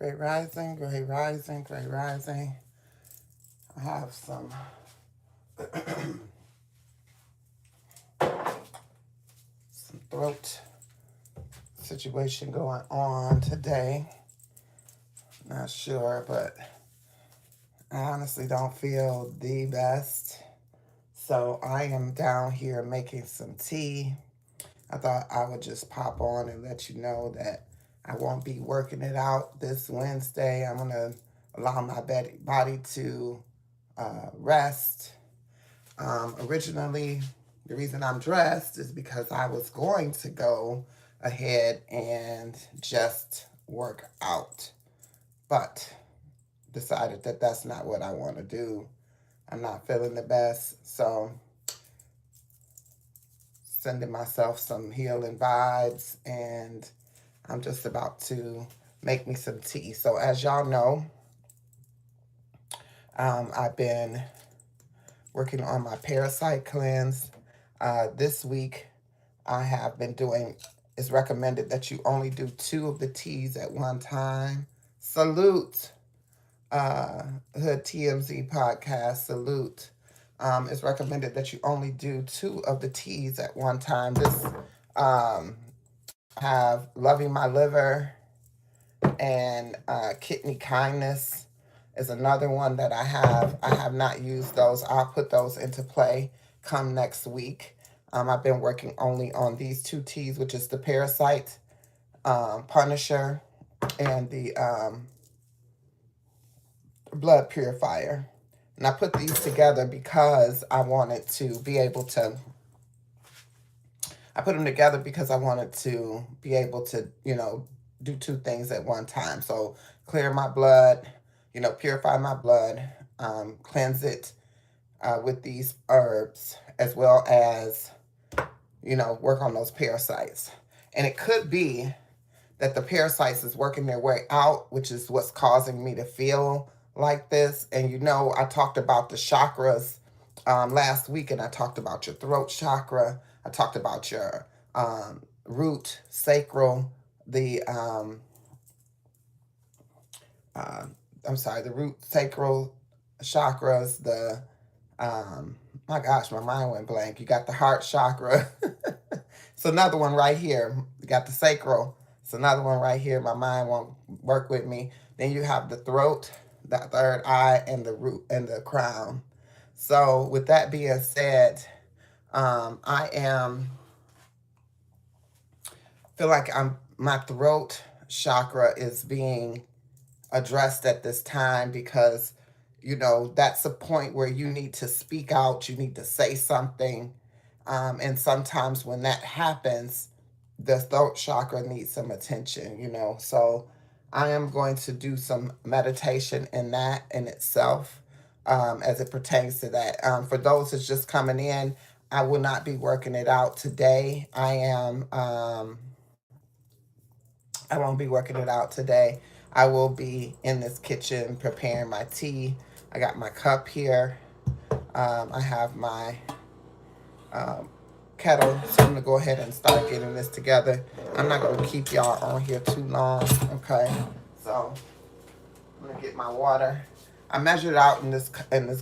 Great rising, great rising, great rising. I have some throat situation going on today. Not sure, but I honestly don't feel the best. So I am down here making some tea. I thought I would just pop on and let you know that I won't be working it out this Wednesday. I'm going to allow my body to rest. Originally, the reason I'm dressed is because I was going to go ahead and just work out, but decided that that's not what I want to do. I'm not feeling the best, so sending myself some healing vibes, and I'm just about to make me some tea. So as y'all know, I've been working on my parasite cleanse. This week, I have been doing, it's recommended that you only do 2 of the teas at one time. Salute, Hood TMZ podcast, salute. It's recommended that you only do 2 of the teas at one time. This have Loving My Liver and Kidney Kindness is another one that I have. I have not used those. I'll put those into play come next week. I've been working only on these 2 teas, which is the Parasite Punisher and the Blood Purifier. And I put these together because I wanted to be able to, I put them together because I wanted to be able to, do 2 things at one time. So clear my blood, purify my blood, cleanse it with these herbs, as well as, work on those parasites. And it could be that the parasites is working their way out, which is what's causing me to feel like this. And I talked about the chakras last week, and I talked about your throat chakra. I talked about your root, sacral, the the root, sacral chakras, the my gosh, my mind went blank. You got the heart chakra. It's another one right here. You got the sacral. It's another one right here. My mind won't work with me. Then you have the throat, the third eye, and the root and the crown. So with that being said, I feel like my throat chakra is being addressed at this time because that's a point where you need to speak out, you need to say something, and sometimes when that happens, the throat chakra needs some attention. So I am going to do some meditation in that in itself, as it pertains to that. For those that's just coming in, I will not be working it out today. I won't be working it out today. I will be in this kitchen preparing my tea. I got my cup here. I have my kettle. So I'm going to go ahead and start getting this together. I'm not going to keep y'all on here too long. Okay. So I'm going to get my water. I measured out in this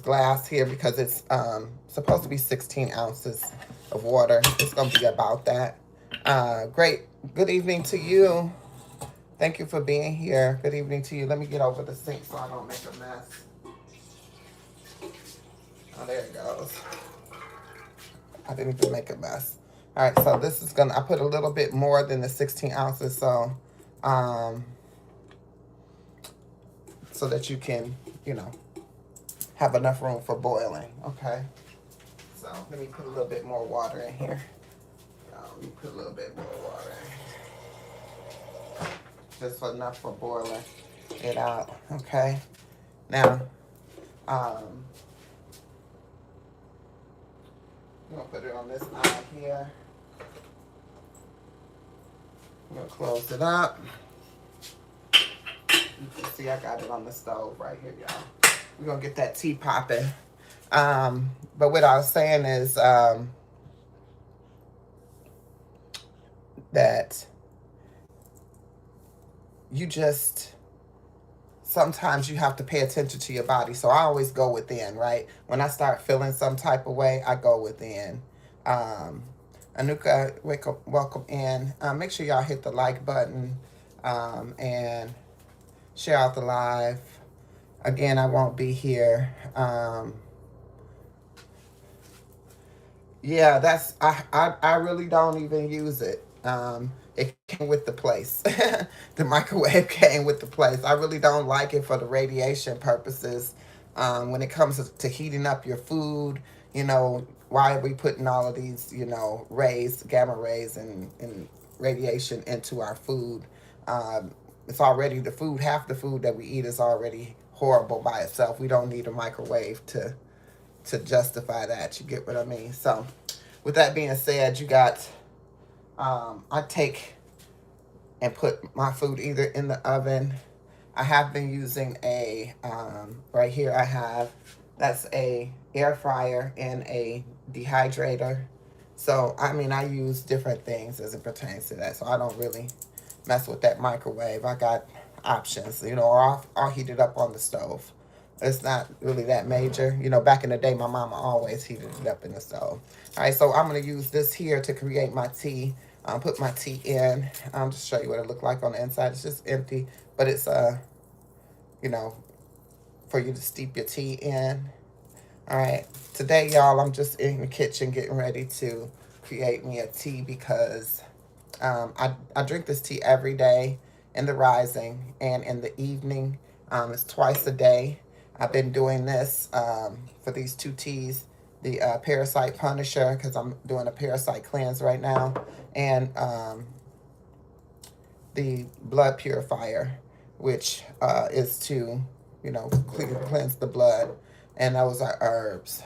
glass here because it's supposed to be 16 ounces of water. It's going to be about that. Great. Good evening to you. Thank you for being here. Good evening to you. Let me get over the sink so I don't make a mess. Oh, there it goes. I didn't even make a mess. All right, so this is I put a little bit more than the 16 ounces, so that you can, have enough room for boiling, okay? So let me put a little bit more water in here. Let me put a little bit more water in. Just enough for boiling it out, okay? Now, I'm gonna put it on this side here. I'm gonna close it up. You can see I got it on the stove right here, y'all. We're gonna get that tea popping. But what I was saying is that you just sometimes you have to pay attention to your body. So I always go within, right? When I start feeling some type of way, I go within. Um, Anuka, welcome in. Make sure y'all hit the like button and share out the live. Again, I won't be here. Yeah, I really don't even use it. It came with the place. The microwave came with the place. I really don't like it for the radiation purposes. When it comes to heating up your food, why are we putting all of these, rays, gamma rays, and radiation into our food? It's already the food. Half the food that we eat is already horrible by itself. We don't need a microwave to justify that. You get what I mean? So with that being said, you got, I take and put my food either in the oven. I have been using right here I have, that's a air fryer and a dehydrator. So, I mean, I use different things as it pertains to that. So I don't really mess with that microwave. I got options, or I'll heat it up on the stove. It's not really that major. Back in the day, my mama always heated it up in the stove. All right, so I'm going to use this here to create my tea. Put my tea in. Just show you what it looked like on the inside. It's just empty, but it's, you know, for you to steep your tea in. All right, today, y'all, I'm just in the kitchen getting ready to create me a tea because I drink this tea every day in the rising and in the evening. It's twice a day. I've been doing this for these two teas, the Parasite Punisher, because I'm doing a parasite cleanse right now, and the Blood Purifier, which is to, cleanse the blood, and those are herbs.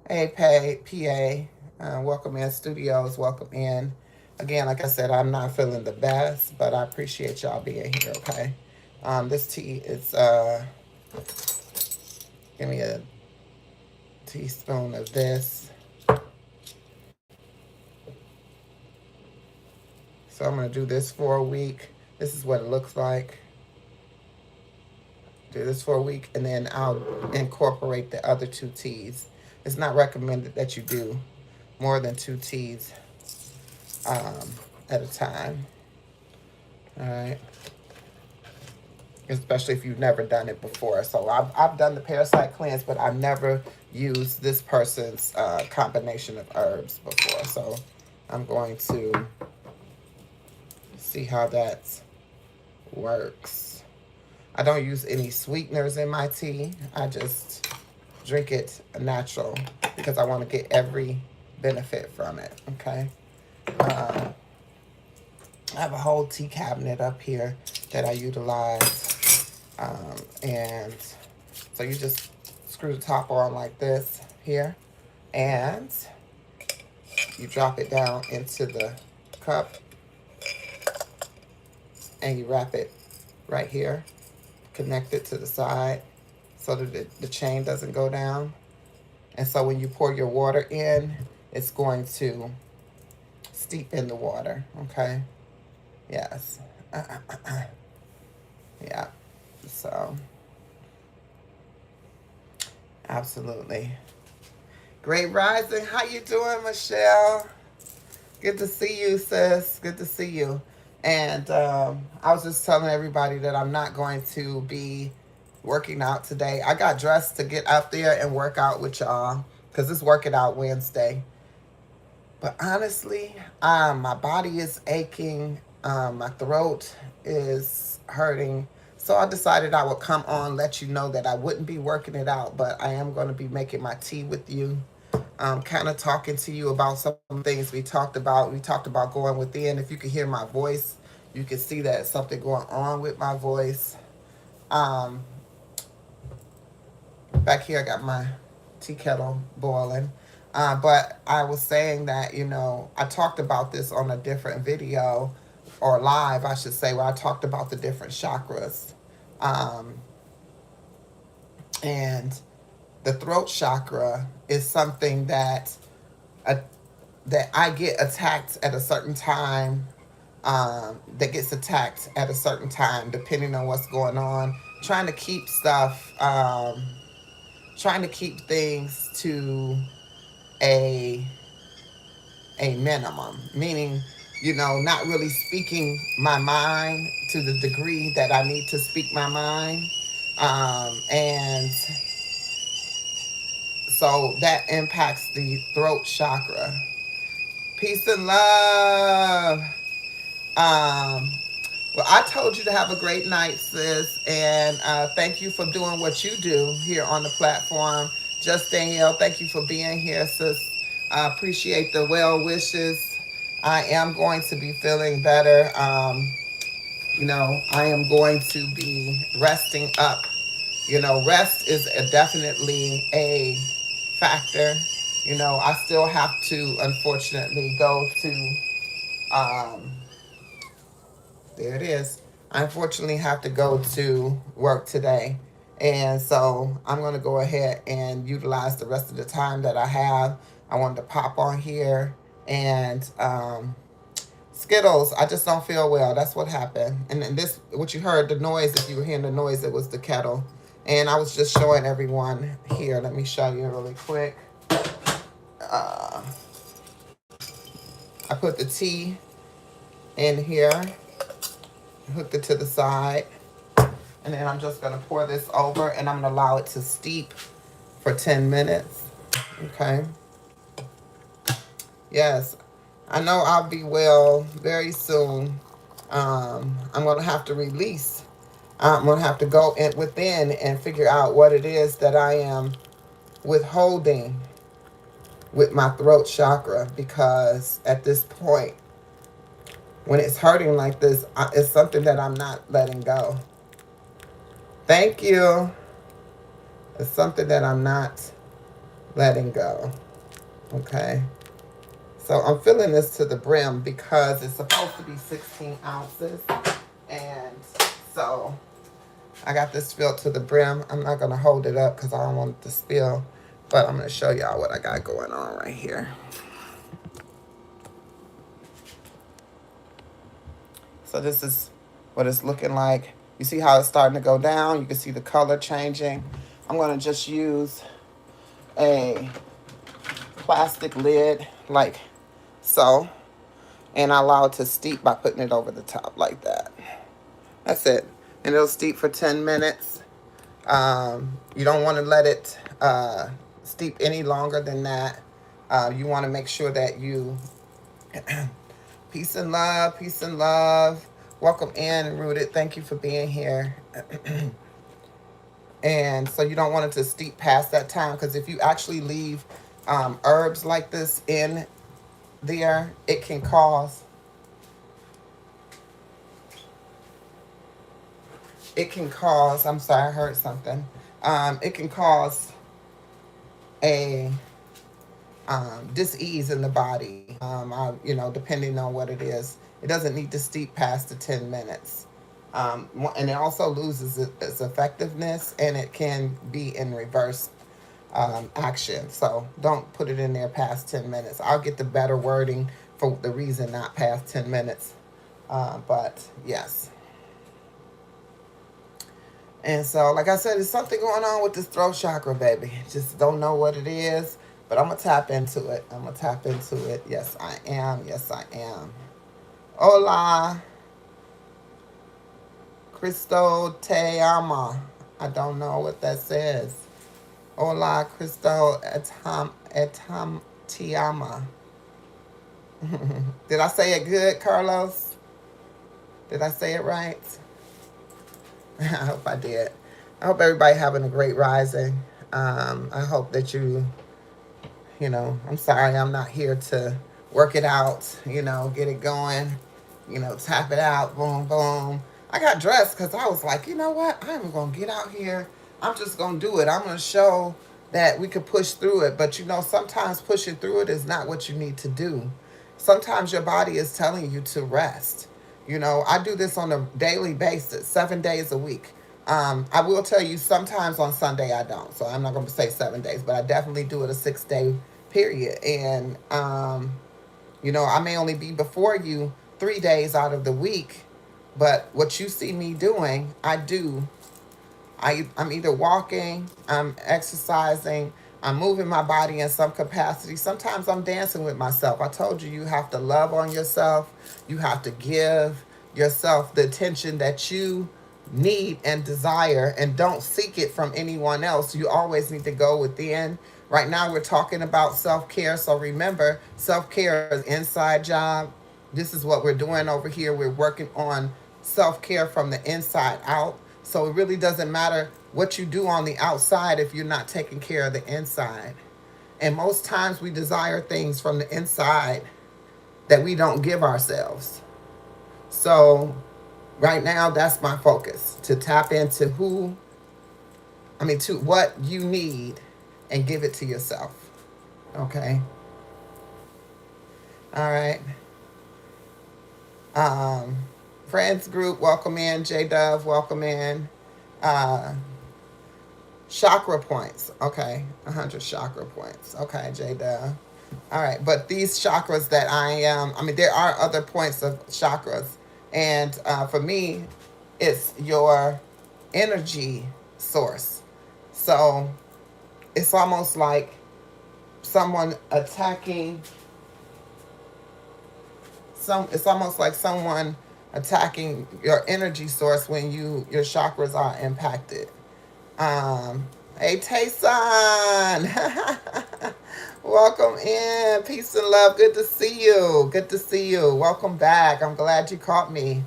Hey, PA, welcome in. Studios, welcome in. Again, like I said, I'm not feeling the best, but I appreciate y'all being here, okay? This tea is, give me a teaspoon of this. So I'm going to do this for a week. This is what it looks like. Do this for a week, and then I'll incorporate the other two teas. It's not recommended that you do more than two teas at a time. All right. Especially if you've never done it before. So I've done the parasite cleanse, but I've never used this person's combination of herbs before. So I'm going to see how that works. I don't use any sweeteners in my tea. I just drink it natural because I want to get every benefit from it, okay? I have a whole tea cabinet up here that I utilize. And so you just screw the top on like this here, and you drop it down into the cup, and you wrap it right here, connect it to the side so that the chain doesn't go down. And so when you pour your water in, it's going to steep in the water, okay? Yes. Yeah. So, absolutely. Great rising. How you doing, Michelle? Good to see you, sis. Good to see you. And I was just telling everybody that I'm not going to be working out today. I got dressed to get out there and work out with y'all because it's Work It Out Wednesday. But honestly, my body is aching. My throat is hurting. So I decided I would come on, let you know that I wouldn't be working it out, but I am going to be making my tea with you. Kind of talking to you about some things we talked about. We talked about going within. If you can hear my voice, you can see that something going on with my voice. Back here, I got my tea kettle boiling. But I was saying that, I talked about this on a different video, or live, I should say, where I talked about the different chakras. And the throat chakra is something that I get attacked at a certain time that gets attacked at a certain time, depending on what's going on. Trying to keep stuff, trying to keep things to a a minimum, meaning, not really speaking my mind to the degree that I need to speak my mind. And so that impacts the throat chakra. Peace and love. Um, well, I told you to have a great night, sis, and thank you for doing what you do here on the platform. Just Danielle, thank you for being here, sis. I appreciate the well wishes. I am going to be feeling better. I am going to be resting up. Rest is definitely a factor. I still have to, unfortunately, go to um, there it is. I unfortunately have to go to work today. And so I'm going to go ahead and utilize the rest of the time that I have. I wanted to pop on here and Skittles. I just don't feel well. That's what happened. And then this, what you heard, the noise, if you were hearing the noise, it was the kettle. And I was just showing everyone here. Let me show you really quick. Uh, I put the tea in here, hooked it to the side. And then I'm just going to pour this over and I'm going to allow it to steep for 10 minutes. Okay. Yes. I know I'll be well very soon. I'm going to have to release. I'm going to have to go within and figure out what it is that I am withholding with my throat chakra, because at this point, when it's hurting like this, it's something that I'm not letting go. Thank you. It's something that I'm not letting go. Okay. So I'm filling this to the brim because it's supposed to be 16 ounces. And so I got this filled to the brim. I'm not going to hold it up because I don't want it to spill. But I'm going to show y'all what I got going on right here. So this is what it's looking like. You see how it's starting to go down? You can see the color changing. I'm going to just use a plastic lid like so, and I allow it to steep by putting it over the top like that. That's it. And it'll steep for 10 minutes. You don't want to let it steep any longer than that. You want to make sure that you peace and love, peace and love. Welcome in, Rooted. Thank you for being here. And so you don't want it to steep past that time, because if you actually leave herbs like this in there, it can cause I'm sorry, I heard something. It can cause a dis-ease in the body, depending on what it is. It doesn't need to steep past the 10 minutes. And it also loses its effectiveness, and it can be in reverse action. So don't put it in there past 10 minutes. I'll get the better wording for the reason not past 10 minutes. But yes. And so, like I said, there's something going on with this throat chakra, baby. Just don't know what it is, but I'm going to tap into it. Yes, I am. Yes, I am. Hola. Cristo te ama. I don't know what that says. Hola, Cristo etam te ama. Did I say it good, Carlos? Did I say it right? I hope I did. I hope everybody having a great rising. I hope that I'm sorry I'm not here to work it out, get it going, tap it out, boom, boom. I got dressed because I was like, you know what? I'm going to get out here. I'm just going to do it. I'm going to show that we could push through it. But, sometimes pushing through it is not what you need to do. Sometimes your body is telling you to rest. I do this on a daily basis, 7 days a week. I will tell you, sometimes on Sunday I don't. So I'm not going to say 7 days, but I definitely do it a 6-day period. And, I may only be before you 3 days out of the week. But what you see me doing, I'm either walking, I'm exercising, I'm moving my body in some capacity. Sometimes I'm dancing with myself. I told you, you have to love on yourself. You have to give yourself the attention that you need and desire, and don't seek it from anyone else. You always need to go within. Right now, we're talking about self-care. So remember, self-care is an inside job. This is what we're doing over here. We're working on self-care from the inside out. So it really doesn't matter what you do on the outside if you're not taking care of the inside. And most times we desire things from the inside that we don't give ourselves. So right now, that's my focus, to tap into to what you need and give it to yourself. Okay. All right. Um, Friends group, welcome in. J Dove, welcome in. Uh, Chakra points. Okay. 100 chakra points. Okay, J Dove. All right. But these chakras that there are other points of chakras. And for me, it's your energy source. So it's almost like someone attacking it's almost like someone attacking your energy source when your chakras are impacted. Hey Tayson, welcome in. Peace and love. Good to see you. Good to see you. Welcome back. I'm glad you caught me.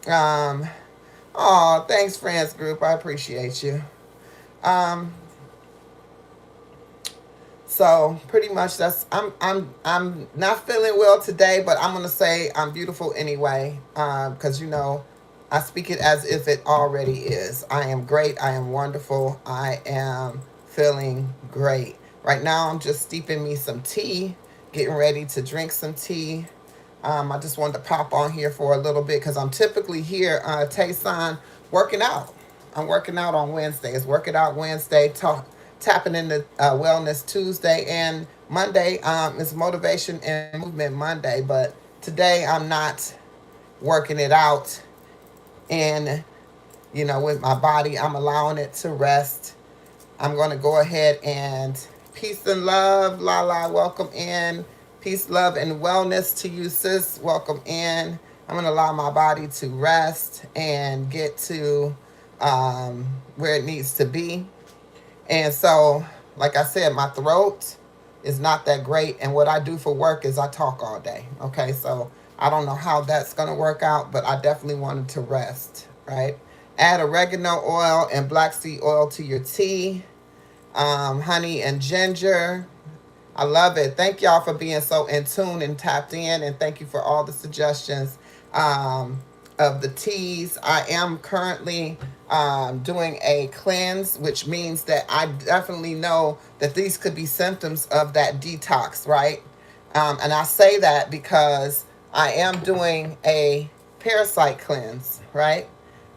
Oh, thanks, Friends Group. I appreciate you. So pretty much I'm not feeling well today, but I'm gonna say I'm beautiful anyway, because I speak it as if it already is. I am great. I am wonderful. I am feeling great. Right now, I'm just steeping me some tea, getting ready to drink some tea. I just wanted to pop on here for a little bit because I'm typically here, Tayson, working out. I'm working out on Wednesdays. Work It Out Wednesday, tapping into Wellness Tuesday, and Monday is Motivation and Movement Monday. But today I'm not working it out, and with my body, I'm allowing it to rest. I'm going to go ahead and peace and love, Lala, welcome in. Peace, love, and wellness to you, sis. Welcome in. I'm going to allow my body to rest and get to where it needs to be. And so, like I said, my throat is not that great. And what I do for work is I talk all day. Okay, so I don't know how that's going to work out, but I definitely wanted to rest, right? Add oregano oil and black seed oil to your tea. Honey and ginger. I love it. Thank y'all for being so in tune and tapped in, and thank you for all the suggestions of the teas. I am currently doing a cleanse, which means that I definitely know that these could be symptoms of that detox, right? And I say that because I am doing a parasite cleanse, right?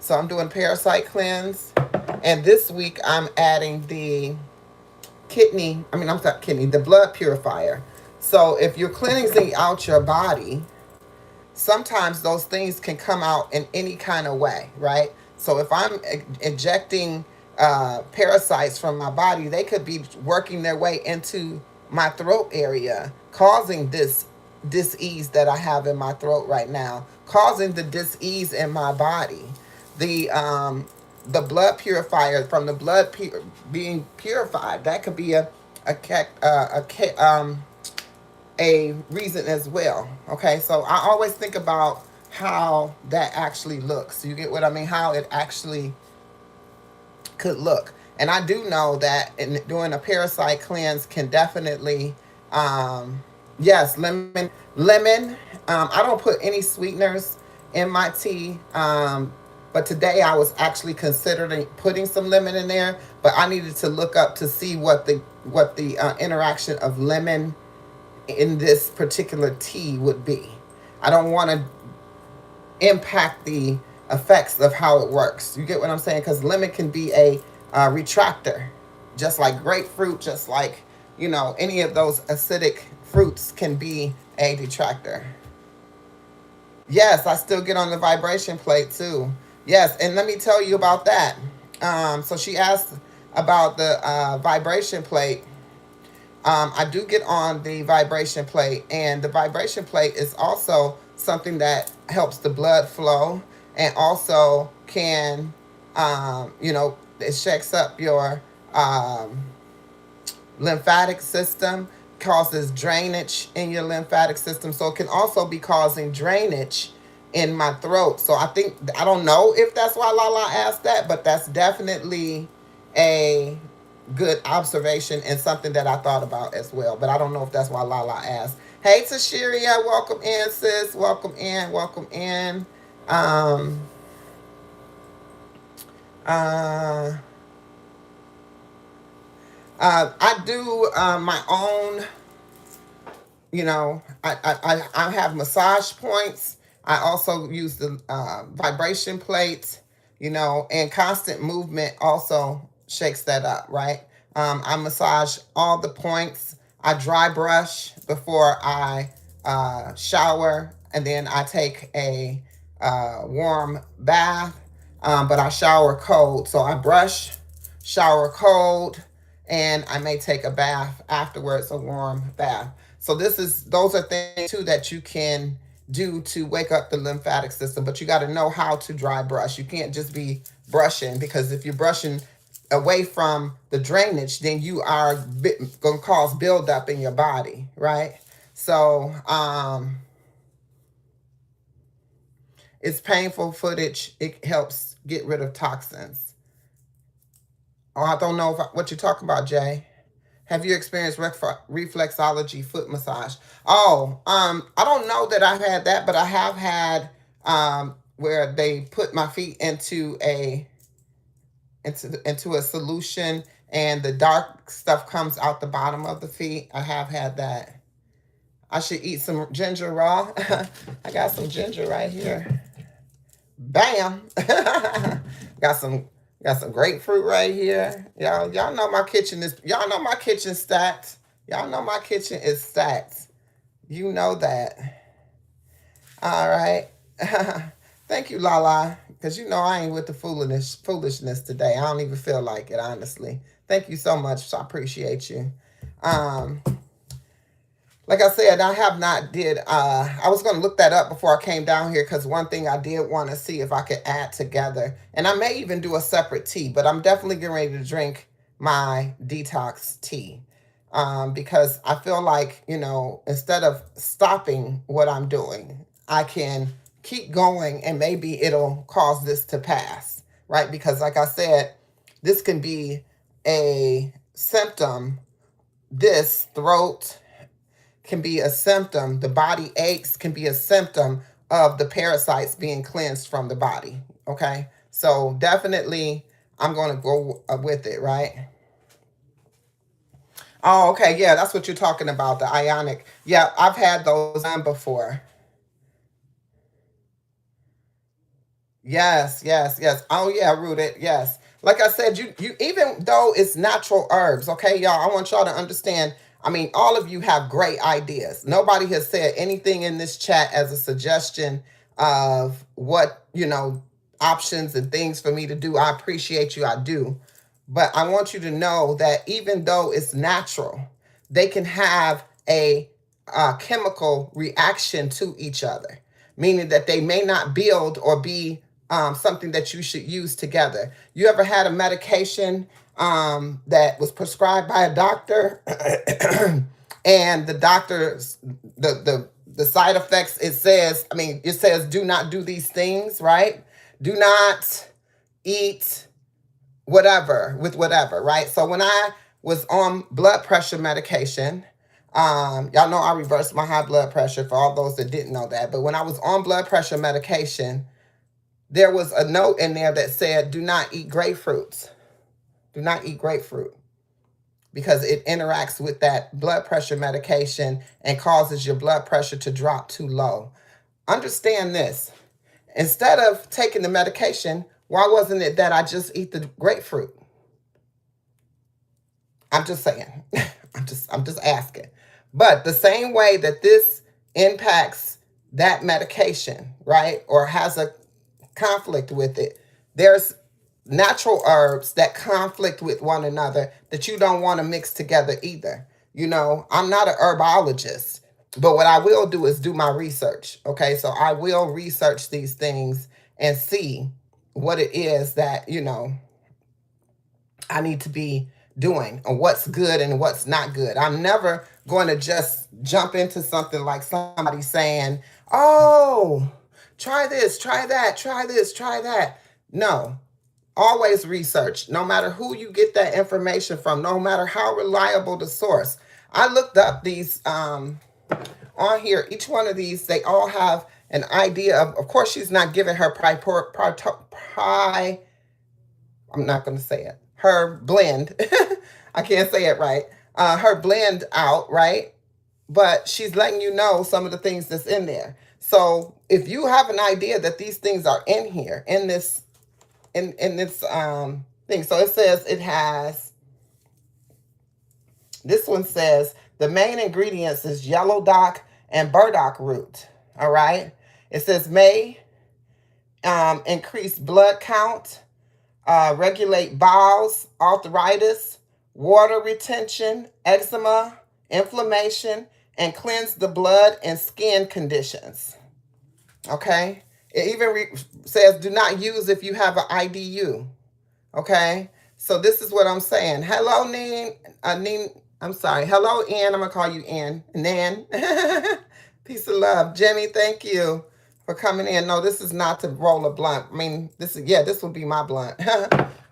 So I'm doing parasite cleanse, and this week I'm adding the the blood purifier. So if you're cleansing out your body, sometimes those things can come out in any kind of way, right? So if I'm injecting parasites from my body, they could be working their way into my throat area, causing this dis-ease that I have in my throat right now, causing the dis-ease in my body. The blood purifier, from the blood being purified, that could be a reason as well. Okay, so I always think about how that actually looks. You get what I mean? How it actually could look. And I do know that doing a parasite cleanse can definitely, yes, lemon. I don't put any sweeteners in my tea. But today I was actually considering putting some lemon in there, but I needed to look up to see what the interaction of lemon in this particular tea would be. I don't want to impact the effects of how it works. You get what I'm saying? Because lemon can be a retractor, just like grapefruit, just like, any of those acidic fruits can be a detractor. Yes, I still get on the vibration plate too. Yes, and let me tell you about that. So she asked about the vibration plate. I do get on the vibration plate, and the vibration plate is also something that helps the blood flow and also can, it shakes up your lymphatic system, causes drainage in your lymphatic system. So it can also be causing drainage in my throat. So I don't know if that's why Lala asked that, but that's definitely a good observation and something that I thought about as well. But I don't know if that's why Lala asked. Hey Tashiria, welcome in, sis. Welcome in, welcome in. Um uh I do my own, I have massage points. I also use the vibration plates, and constant movement also shakes that up, right? I massage all the points. I dry brush before I shower, and then I take a warm bath, but I shower cold. So I brush, shower cold, and I may take a bath afterwards, a warm bath. So those are things too that you can do to wake up the lymphatic system, but you got to know how to dry brush. You can't just be brushing, because if you're brushing away from the drainage, then you are going to cause buildup in your body, right? So it's painful footage. It helps get rid of toxins. Oh, I don't know what you're talking about, Jay. Have you experienced reflexology foot massage? Oh, I don't know that I've had that, but I have had where they put my feet into a solution, and the dark stuff comes out the bottom of the feet. I have had that. I should eat some ginger raw. I got some ginger right here. Bam. got some got some grapefruit right here. Y'all know my kitchen is y'all know my kitchen stacked. Y'all know my kitchen is stacked. You know that. All right. Thank you, Lala. Because I ain't with the foolishness today. I don't even feel like it, honestly. Thank you so much. I appreciate you. Um, like I said, I have not did. I was going to look that up before I came down here, because one thing I did want to see if I could add together, and I may even do a separate tea. But I'm definitely getting ready to drink my detox tea, because I feel like instead of stopping what I'm doing, I can keep going, and maybe it'll cause this to pass, right? Because like I said, this can be a symptom. This throat can be a symptom. The body aches can be a symptom of the parasites being cleansed from the body. Okay. So definitely I'm going to go with it, right? Oh, okay. Yeah, that's what you're talking about. The ionic. Yeah, I've had those done before. Yes, yes, yes. Oh yeah, rooted. Yes. Like I said, you even though it's natural herbs, okay, y'all, I want y'all to understand. I mean, all of you have great ideas. Nobody has said anything in this chat as a suggestion of what, options and things for me to do. I appreciate you. I do. But I want you to know that even though it's natural, they can have a chemical reaction to each other, meaning that they may not build or be something that you should use together. You ever had a medication that was prescribed by a doctor, and the doctor's the side effects, it says do not do these things, right? Do not eat whatever with whatever, right? So when I was on blood pressure medication, y'all know I reversed my high blood pressure, for all those that didn't know that. But when I was on blood pressure medication, there was a note in there that said, do not eat grapefruits. Do not eat grapefruit, because it interacts with that blood pressure medication and causes your blood pressure to drop too low. Understand this. Instead of taking the medication, why wasn't it that I just eat the grapefruit? I'm just saying. I'm just asking. But the same way that this impacts that medication, right? Or has a conflict with it. There's natural herbs that conflict with one another that you don't want to mix together either. You know, I'm not an herbologist, but what I will do is do my research. Okay, so I will research these things and see what it is that, you know, I need to be doing and what's good and what's not good. I'm never going to just jump into something like somebody saying, oh, try this, try that, try this, try that. No, always research, no matter who you get that information from, no matter how reliable the source. I looked up these on here. Each one of these, they all have an idea of course, she's not giving her I'm not going to say it. Her blend. I can't say it right. Her blend out, right? But she's letting you know some of the things that's in there. So if you have an idea that these things are in here, in this thing. So it says it has, this one says the main ingredients is yellow dock and burdock root. All right. It says may increase blood count, regulate bowels, arthritis, water retention, eczema, inflammation, and cleanse the blood and skin conditions. Okay? It even says do not use if you have an IDU. Okay? So this is what I'm saying. Hello, Neen. I'm sorry. Hello, Ann. I'm going to call you Ann. Nan. Peace of love. Jimmy, thank you for coming in. No, this is not to roll a blunt. I mean, this is, yeah, this will be my blunt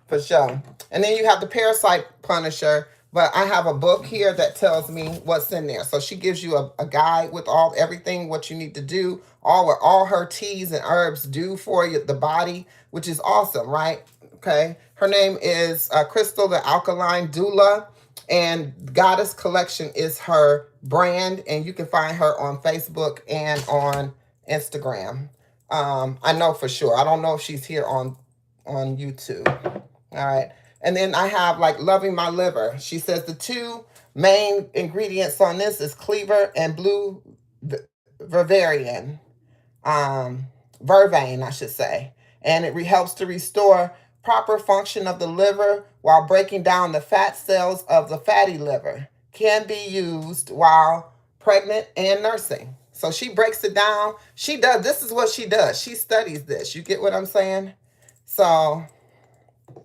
for sure. And then you have the Parasite Punisher, but I have a book here that tells me what's in there. So she gives you a guide with everything, what you need to do, what all her teas and herbs do for you, the body, which is awesome, right? Okay. Her name is Crystal, the Alkaline Doula, and Goddess Collection is her brand, and you can find her on Facebook and on Instagram. I know for sure. I don't know if she's here on YouTube. All right. And then I have like Loving My Liver. She says the two main ingredients on this is cleaver and blue vervain, vervain, I should say. And it helps to restore proper function of the liver while breaking down the fat cells of the fatty liver. Can be used while pregnant and nursing. So she breaks it down. She does. This is what she does. She studies this. You get what I'm saying? So,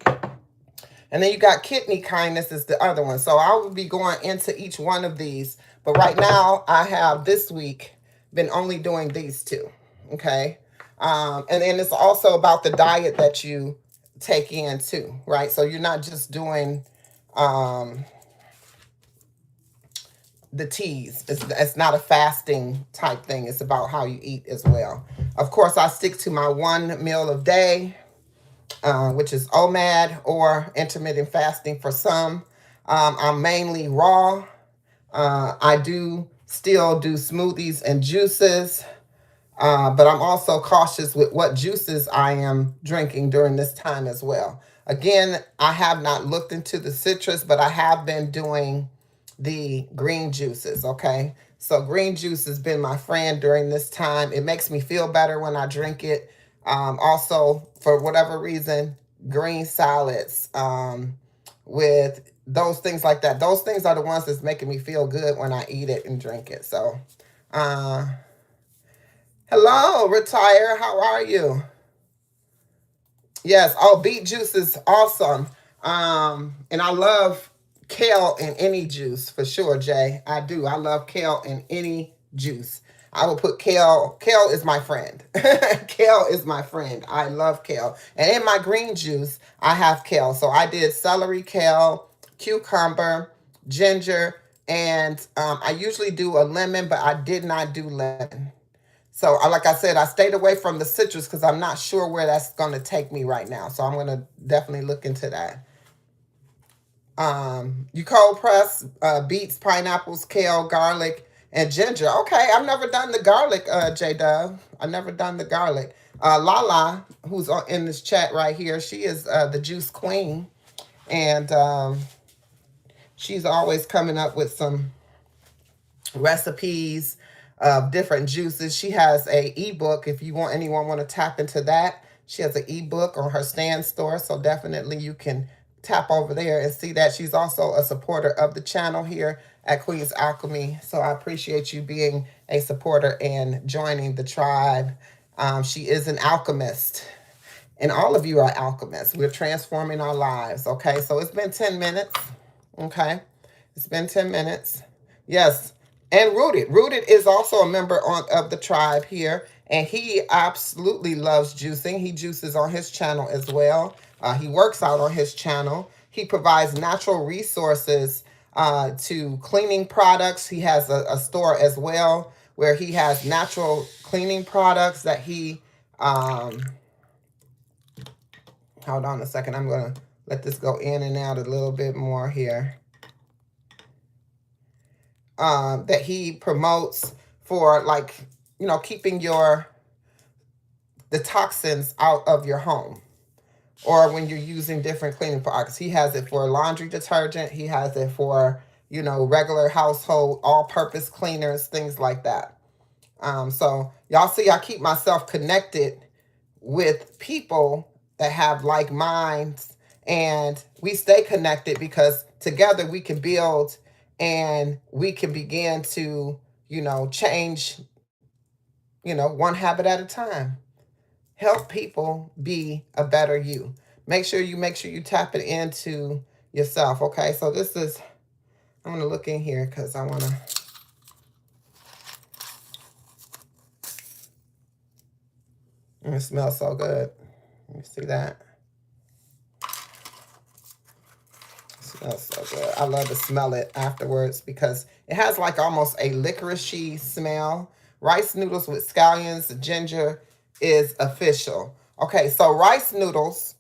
and then you got Kidney Kindness is the other one. So I will be going into each one of these. But right now, I have this week been only doing these two. Okay? And then it's also about the diet that you take in too, right? So you're not just doing the teas. It's not a fasting type thing. It's about how you eat as well. Of course, I stick to my one meal a day, which is OMAD or intermittent fasting for some. I'm mainly raw. I do still do smoothies and juices. But I'm also cautious with what juices I am drinking during this time as well. Again, I have not looked into the citrus, but I have been doing the green juices, okay? So green juice has been my friend during this time. It makes me feel better when I drink it. Also, for whatever reason, green salads with those things like that. Those things are the ones that's making me feel good when I eat it and drink it. So, hello, Retire. How are you? Yes. Oh, beet juice is awesome. And I love kale in any juice for sure, Jay. I do. I love kale in any juice. I will put kale. Kale is my friend. Kale is my friend. I love kale. And in my green juice, I have kale. So I did celery, kale, cucumber, ginger, and I usually do a lemon, but I did not do lemon. So, like I said, I stayed away from the citrus because I'm not sure where that's going to take me right now. So I'm going to definitely look into that. You cold press beets, pineapples, kale, garlic, and ginger. Okay, I've never done the garlic, J-Dub. I've never done the garlic. Lala, who's in this chat right here, she is the juice queen. And she's always coming up with some recipes. of different juices. She has a ebook if you want anyone want to tap into that. She has an ebook on her stand store, so definitely you can tap over there and see that. She's also a supporter of the channel here at Queen's Alchemy, so I appreciate you being a supporter and joining the tribe. She is an alchemist, and all of you are alchemists. We're transforming our lives, okay? So it's been 10 minutes, okay? It's been 10 minutes. Yes, and Rooted. Rooted is also a member of the tribe here, and he absolutely loves juicing. He juices on his channel as well. He works out on his channel. He provides natural resources to cleaning products. He has a store as well where he has natural cleaning products that he, hold on a second. I'm going to let this go in and out a little bit more here. That he promotes for, like, you know, keeping the toxins out of your home, or when you're using different cleaning products. He has it for laundry detergent. He has it for, you know, regular household, all-purpose cleaners, things like that. So y'all see, I keep myself connected with people that have like minds, and we stay connected because together we can build and we can begin to, you know, change, you know, one habit at a time. Help people be a better you. Make sure you tap it into yourself. Okay, so this is, I'm gonna look in here because I wanna, it smells so good. You see that? It smells so good. I love to smell it afterwards because it has like almost a licoricey smell. Rice noodles with scallions, ginger is official. Okay, so rice noodles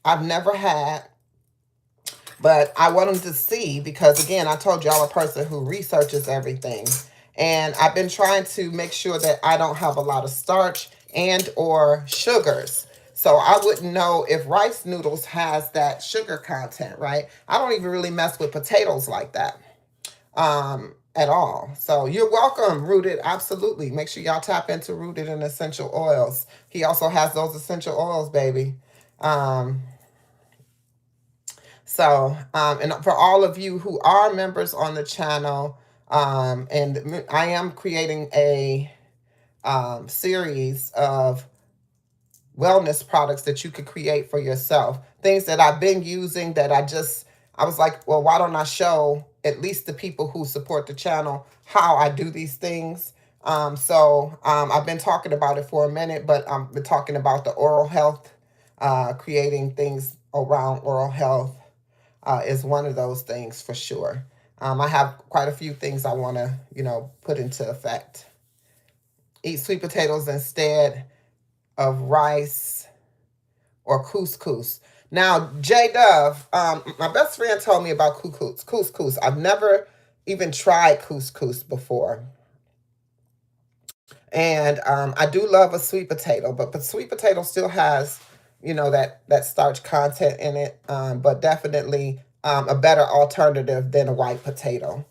I've never had, but I want them to see because, again, I told you I'm a person who researches everything. And I've been trying to make sure that I don't have a lot of starch and or sugars. So I wouldn't know if rice noodles has that sugar content, right? I don't even really mess with potatoes like that at all. So you're welcome, Rooted. Absolutely. Make sure y'all tap into Rooted and essential oils. He also has those essential oils, baby. And for all of you who are members on the channel, and I am creating a series of wellness products that you could create for yourself. Things that I've been using that I was like, well, why don't I show at least the people who support the channel how I do these things? I've been talking about it for a minute, but I've been talking about the oral health, creating things around oral health is one of those things for sure. I have quite a few things I want to, you know, put into effect. Eat sweet potatoes instead of rice or couscous. Now, J Dove, my best friend told me about couscous. I've never even tried couscous before. And I do love a sweet potato, but sweet potato still has, you know, that starch content in it, but definitely a better alternative than a white potato.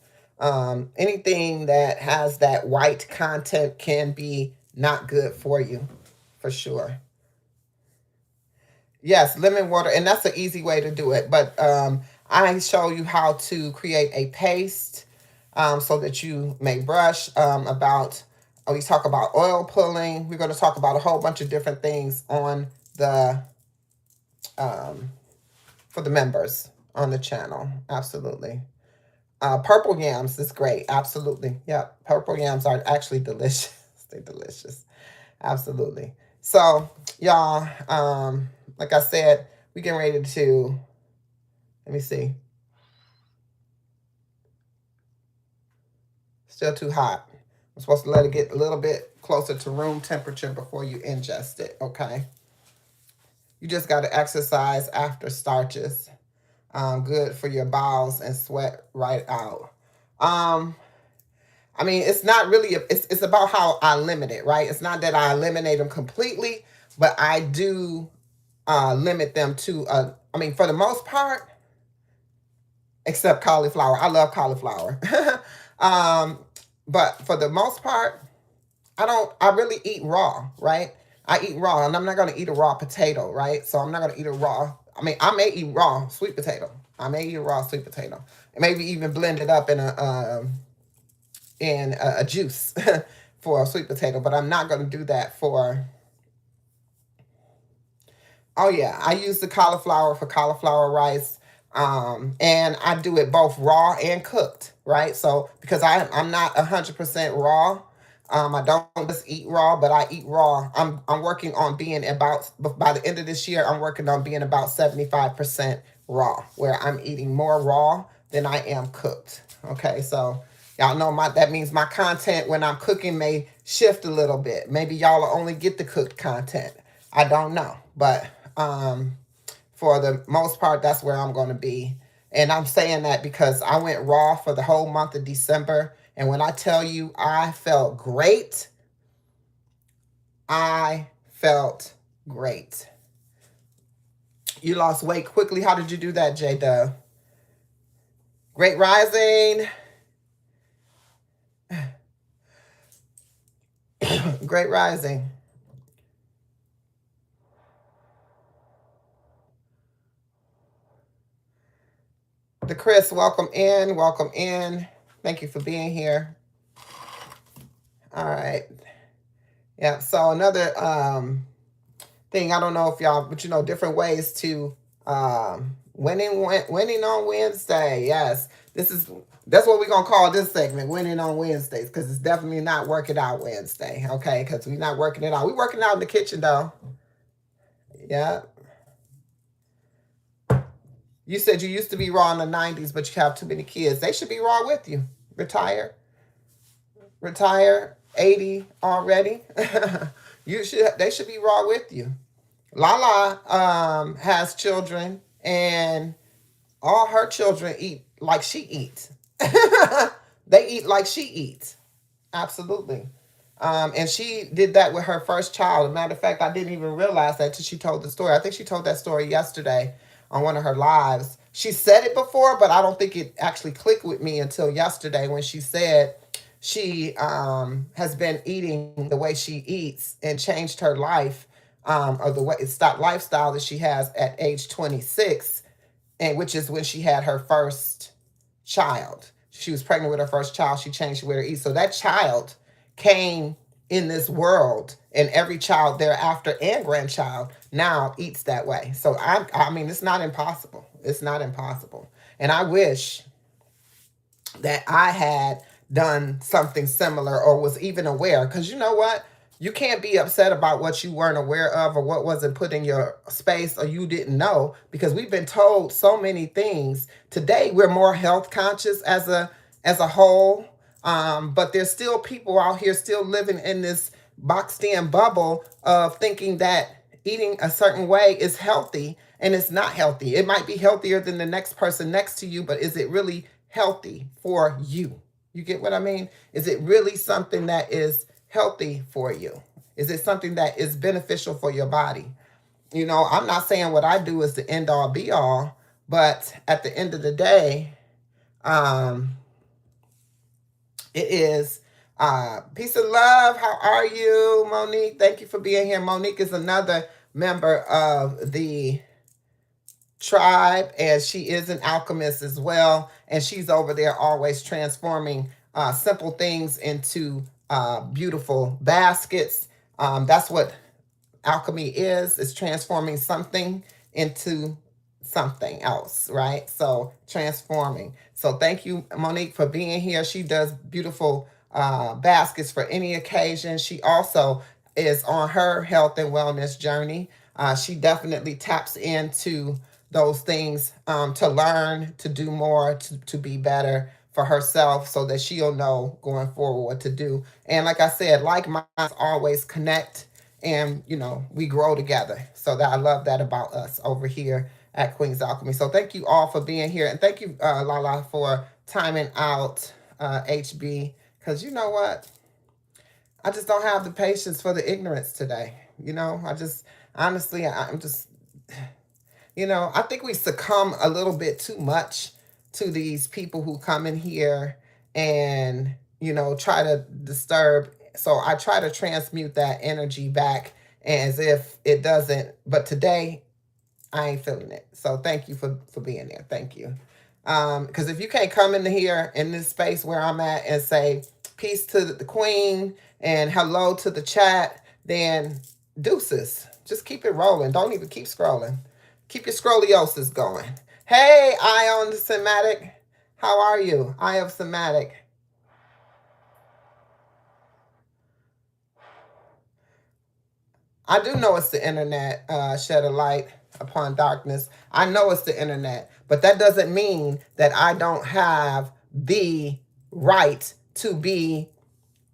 Anything that has that white content can be not good for you, for sure. Yes, lemon water, and that's an easy way to do it. But I show you how to create a paste so that you may brush we talk about oil pulling. We're going to talk about a whole bunch of different things on the for the members on the channel. Absolutely. Purple yams is great. Absolutely. Yeah, purple yams are actually delicious. They're delicious. Absolutely. So, y'all, like I said, we getting ready to, let me see. Still too hot. I'm supposed to let it get a little bit closer to room temperature before you ingest it, okay? You just got to exercise after starches. Good for your bowels and sweat right out. I mean, it's not really, it's about how I limit it, right? It's not that I eliminate them completely, but I do limit them to, I mean, for the most part, except cauliflower. I love cauliflower. But for the most part, I really eat raw, right? I eat raw, and I'm not going to eat a raw potato, right? So I'm not going to eat a raw. I mean, I may eat raw sweet potato. I may eat a raw sweet potato. And maybe even blend it up in a juice for a sweet potato, but I'm not going to do that for. Oh yeah, I use the cauliflower for cauliflower rice. And I do it both raw and cooked, right? So because I'm not 100% raw, I don't just eat raw, but I eat raw. I'm working on being about, by the end of this year, I'm working on being about 75% raw, where I'm eating more raw than I am cooked. Okay, so y'all know that means my content when I'm cooking may shift a little bit. Maybe y'all will only get the cooked content. I don't know, but for the most part, that's where I'm going to be. And I'm saying that because I went raw for the whole month of December. And when I tell you I felt great, I felt great. You lost weight quickly. How did you do that, J Dub? Great rising. Great rising. The Chris, welcome in. Welcome in. Thank you for being here. All right. Yeah. So another thing, I don't know if y'all, but different ways to winning on Wednesday. Yes, that's what we're gonna call this segment, winning on Wednesdays, because it's definitely not working out Wednesday. Okay, because we're not working it out. We're working out in the kitchen though. Yeah. You said you used to be raw in the 90s, but you have too many kids. They should be raw with you. Retire 80 already. They should be raw with you. Lala has children, and all her children eat like she eats. They eat like she eats. Absolutely. And she did that with her first child. As a matter of fact, I didn't even realize that till she told the story. I think she told that story yesterday on one of her lives. She said it before, but I don't think it actually clicked with me until yesterday when she said she has been eating the way she eats and changed her life, or the way stop lifestyle that she has at age 26, and which is when she had her first child. She was pregnant with her first child. She changed the way to eat. So that child came in this world, and every child thereafter and grandchild now eats that way. So I mean, it's not impossible. It's not impossible. And I wish that I had done something similar or was even aware. Because you know what? You can't be upset about what you weren't aware of or what wasn't put in your space or you didn't know, because we've been told so many things. Today we're more health conscious as a whole, but there's still people out here still living in this boxed in bubble of thinking that eating a certain way is healthy, and it's not healthy. It might be healthier than the next person next to you, but is it really healthy for you? You get what I mean? Is it really something that is healthy for you? Is it something that is beneficial for your body? I'm not saying what I do is the end all be all, but at the end of the day, um, it is peace and love. How are you, Monique? Thank you for being here. Monique is another member of the tribe, and she is an alchemist as well, and she's over there always transforming simple things into beautiful baskets. That's what alchemy is transforming something into something else, right? So transforming. So thank you, Monique, for being here. She does beautiful baskets for any occasion. She also is on her health and wellness journey. She definitely taps into those things to learn, to do more, to be better for herself, so that she'll know going forward what to do. And like I said, like minds always connect, and we grow together. So that I love that about us over here at Queen's Alchemy. So thank you all for being here, and thank you, Lala, for timing out HB, because you know what, I just don't have the patience for the ignorance today. I just honestly, I'm just I think we succumb a little bit too much to these people who come in here and try to disturb. So I try to transmute that energy back as if it doesn't. But today, I ain't feeling it. So thank you for being there. Thank you. Because if you can't come in here in this space where I'm at and say peace to the queen and hello to the chat, then deuces. Just keep it rolling. Don't even keep scrolling. Keep your scroliosis going. Hey, Ion Somatic. How are you? I am Somatic. I do know it's the internet shed a light upon darkness. I know it's the internet, but that doesn't mean that I don't have the right to be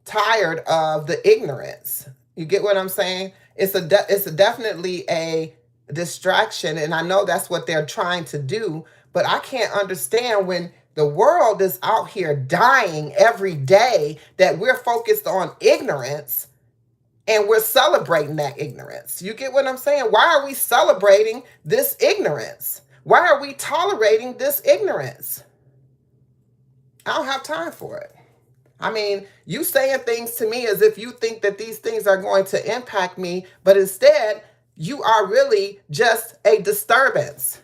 tired of the ignorance. You get what I'm saying? It's definitely a distraction, and I know that's what they're trying to do, but I can't understand when the world is out here dying every day that we're focused on ignorance and we're celebrating that ignorance. You get what I'm saying? Why are we celebrating this ignorance? Why are we tolerating this ignorance? I don't have time for it. I mean, you saying things to me as if you think that these things are going to impact me, but instead, you are really just a disturbance.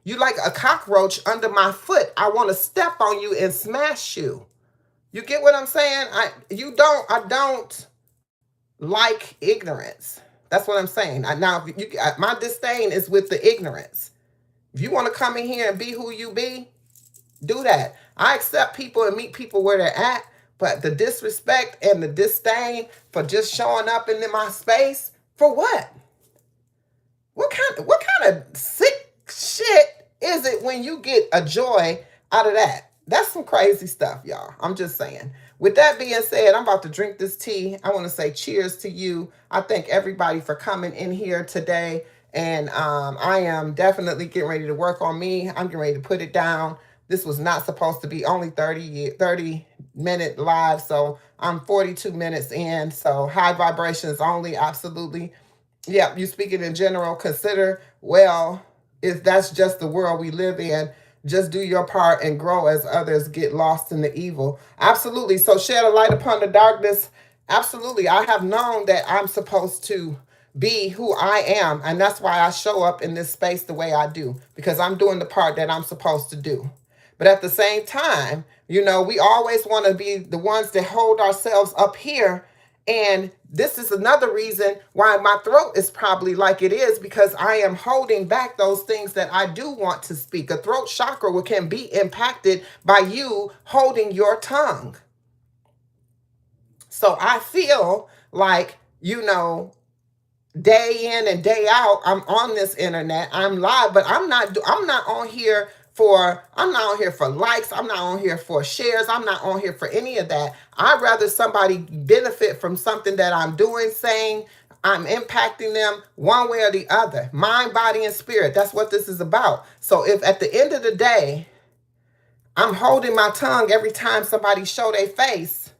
You like a cockroach under my foot. I want to step on you and smash you. You get what I'm saying? I don't like ignorance. That's what I'm saying. My disdain is with the ignorance. If you want to come in here and be who you be, do that. I accept people and meet people where they're at, but the disrespect and the disdain for just showing up in my space, for what? What kind of sick shit is it when you get a joy out of that? That's some crazy stuff, y'all. I'm just saying. With that being said, I'm about to drink this tea. I want to say cheers to you. I thank everybody for coming in here today. And I am definitely getting ready to work on me. I'm getting ready to put it down. This was not supposed to be only 30-minute live. So I'm 42 minutes in. So high vibrations only, absolutely. Yeah, you speaking in general, consider, well, if that's just the world we live in, just do your part and grow as others get lost in the evil. Absolutely. So shed a light upon the darkness. Absolutely. I have known that I'm supposed to be who I am. And that's why I show up in this space the way I do, because I'm doing the part that I'm supposed to do. But at the same time, we always want to be the ones that hold ourselves up here. And this is another reason why my throat is probably like it is, because I am holding back those things that I do want to speak. A throat chakra can be impacted by you holding your tongue. So I feel like, day in and day out, I'm on this internet, I'm live, but I'm not on here for likes. I'm not on here for shares. I'm not on here for any of that. I'd rather somebody benefit from something that I'm doing, saying, I'm impacting them one way or the other. Mind, body, and spirit. That's what this is about. So if at the end of the day, I'm holding my tongue every time somebody show their face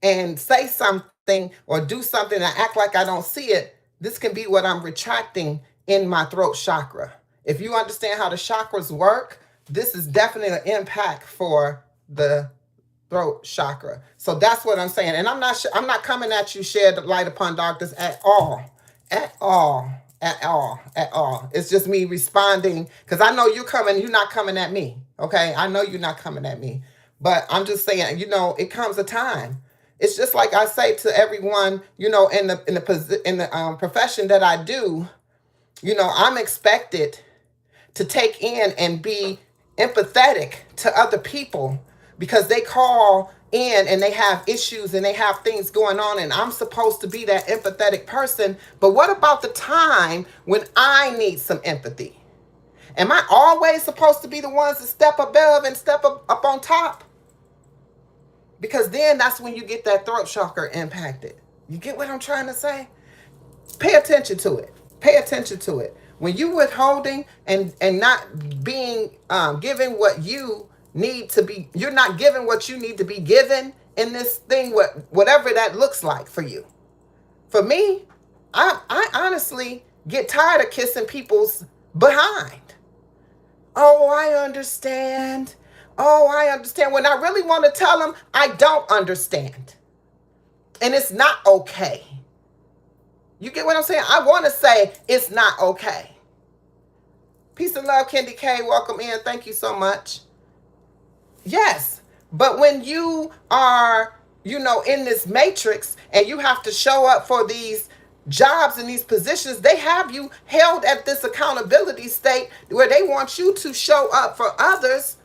and say something or do something and act like I don't see it, this can be what I'm retracting in my throat chakra. If you understand how the chakras work, this is definitely an impact for the throat chakra. So that's what I'm saying. And I'm not coming at you, shed light upon darkness at all. At all. At all. At all. It's just me responding, because I know you're not coming at me. Okay? I know you're not coming at me. But I'm just saying, it comes a time. It's just like I say to everyone, in the profession that I do, I'm expected to take in and be empathetic to other people, because they call in and they have issues and they have things going on, and I'm supposed to be that empathetic person. But what about the time when I need some empathy? Am I always supposed to be the ones that step above and step up on top? Because then that's when you get that throat chakra impacted. You get what I'm trying to say? Pay attention to it. Pay attention to it. When you withholding and not being given what you need to be, you're not given what you need to be given in this thing, whatever that looks like for you. For me, I honestly get tired of kissing people's behind. Oh, I understand. Oh, I understand. When I really want to tell them, I don't understand. And it's not okay. You get what I'm saying? I want to say it's not okay. Peace and love, Kendi K. Welcome in. Thank you so much. Yes. But when you are, in this matrix and you have to show up for these jobs and these positions, they have you held at this accountability state where they want you to show up for others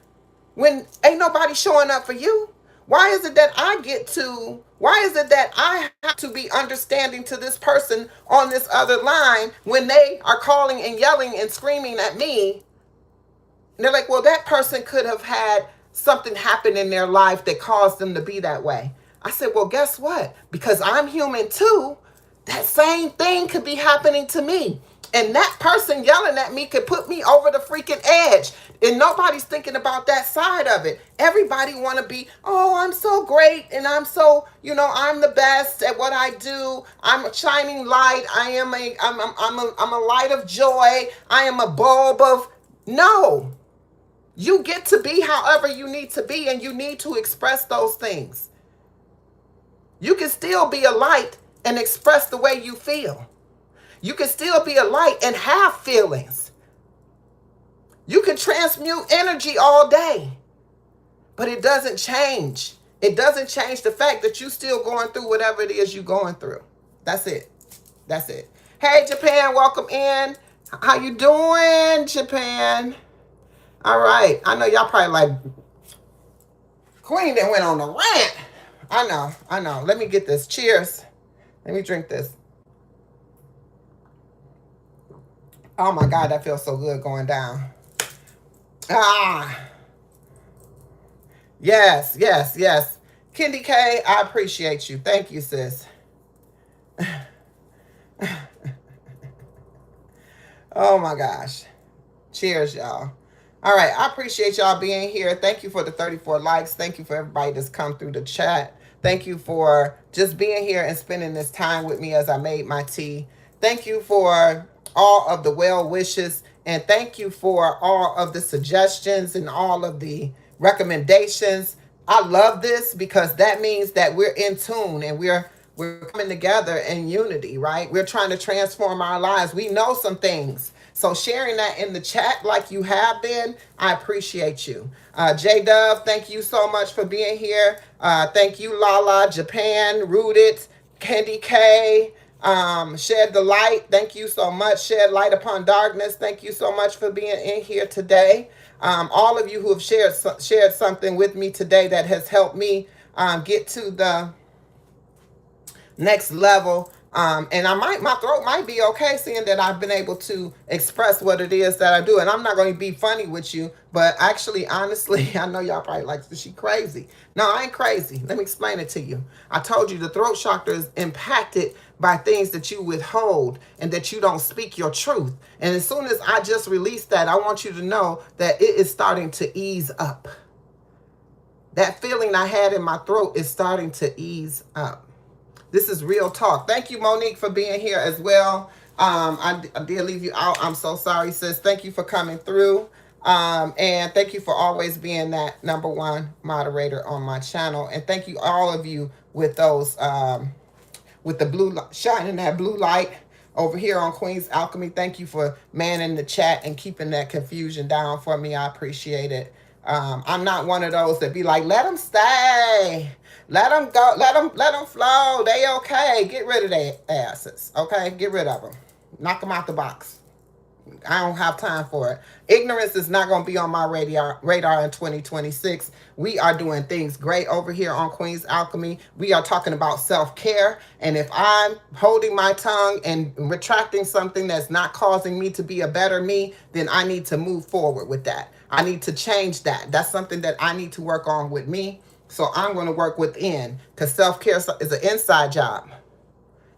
when ain't nobody showing up for you. Why is it that I have to be understanding to this person on this other line when they are calling and yelling and screaming at me? And they're like, well, that person could have had something happen in their life that caused them to be that way. I said, well, guess what? Because I'm human too, that same thing could be happening to me. And that person yelling at me could put me over the freaking edge. And nobody's thinking about that side of it. Everybody want to be, oh, I'm so great. And I'm so, I'm the best at what I do. I'm a shining light. I'm a light of joy. I am a bulb of, no. You get to be however you need to be, and you need to express those things. You can still be a light and express the way you feel. You can still be a light and have feelings. You can transmute energy all day, but it doesn't change. It doesn't change the fact that you're still going through whatever it is you're going through. That's it. That's it. Hey, Japan, welcome in. How you doing, Japan? All right. I know y'all probably like, Queen that went on a rant. I know. Let me get this. Cheers. Let me drink this. Oh my God, that feels so good going down. Ah. Yes. Kendi K, I appreciate you. Thank you, sis. Oh my gosh. Cheers, y'all. All right, I appreciate y'all being here. Thank you for the 34 likes. Thank you for everybody that's come through the chat. Thank you for just being here and spending this time with me as I made my tea. Thank you for all of the well wishes, and thank you for all of the suggestions and all of the recommendations. I love this because that means that we're in tune and we're coming together in unity, right? We're trying to transform our lives. We know some things. So sharing that in the chat like you have been, I appreciate you. J Dove, thank you so much for being here. Thank you, Lala, Japan, Rooted, Kendi K, Shed the Light. Thank you so much. Shed Light Upon Darkness. Thank you so much for being in here today. All of you who have shared something with me today that has helped me get to the next level. And my throat might be okay seeing that I've been able to express what it is that I do. And I'm not going to be funny with you, but actually, honestly, I know y'all probably like, she crazy. No, I ain't crazy. Let me explain it to you. I told you the throat chakra is impacted by things that you withhold and that you don't speak your truth. And as soon as I just released that, I want you to know that it is starting to ease up. That feeling I had in my throat is starting to ease up. This is real talk. Thank you, Monique, for being here as well. I did leave you out. I'm so sorry, sis. Thank you for coming through. And thank you for always being that #1 moderator on my channel. And thank you, all of you, with those, with the blue, shining that blue light over here on Queen's Alchemy. Thank you for manning the chat and keeping that confusion down for me. I appreciate it. I'm not one of those that be like, let them stay. Let them go. Let them flow. They okay. Get rid of their asses. Okay? Get rid of them. Knock them out the box. I don't have time for it. Ignorance is not going to be on my radar in 2026. We are doing things great over here on Queen's Alchemy. We are talking about self-care. And if I'm holding my tongue and retracting something that's not causing me to be a better me, then I need to move forward with that. I need to change that. That's something that I need to work on with me. So I'm going to work within, because self-care is an inside job.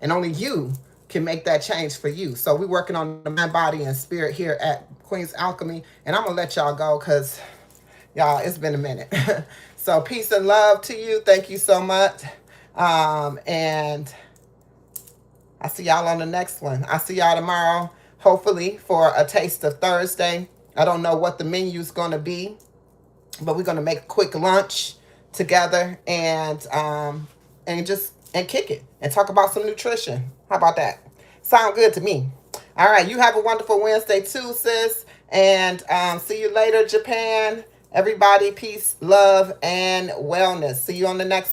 And only you can make that change for you. So we're working on the mind, body, and spirit here at Queen's Alchemy. And I'm going to let y'all go because, y'all, it's been a minute. So peace and love to you. Thank you so much. And I'll see y'all on the next one. I'll see y'all tomorrow, hopefully, for a taste of Thursday. I don't know what the menu's going to be. but we're gonna make a quick lunch together and kick it and talk about some nutrition. How about that? Sound good to me. All right, you have a wonderful Wednesday too, sis. And see you later, Japan. Everybody, peace, love, and wellness. See you on the next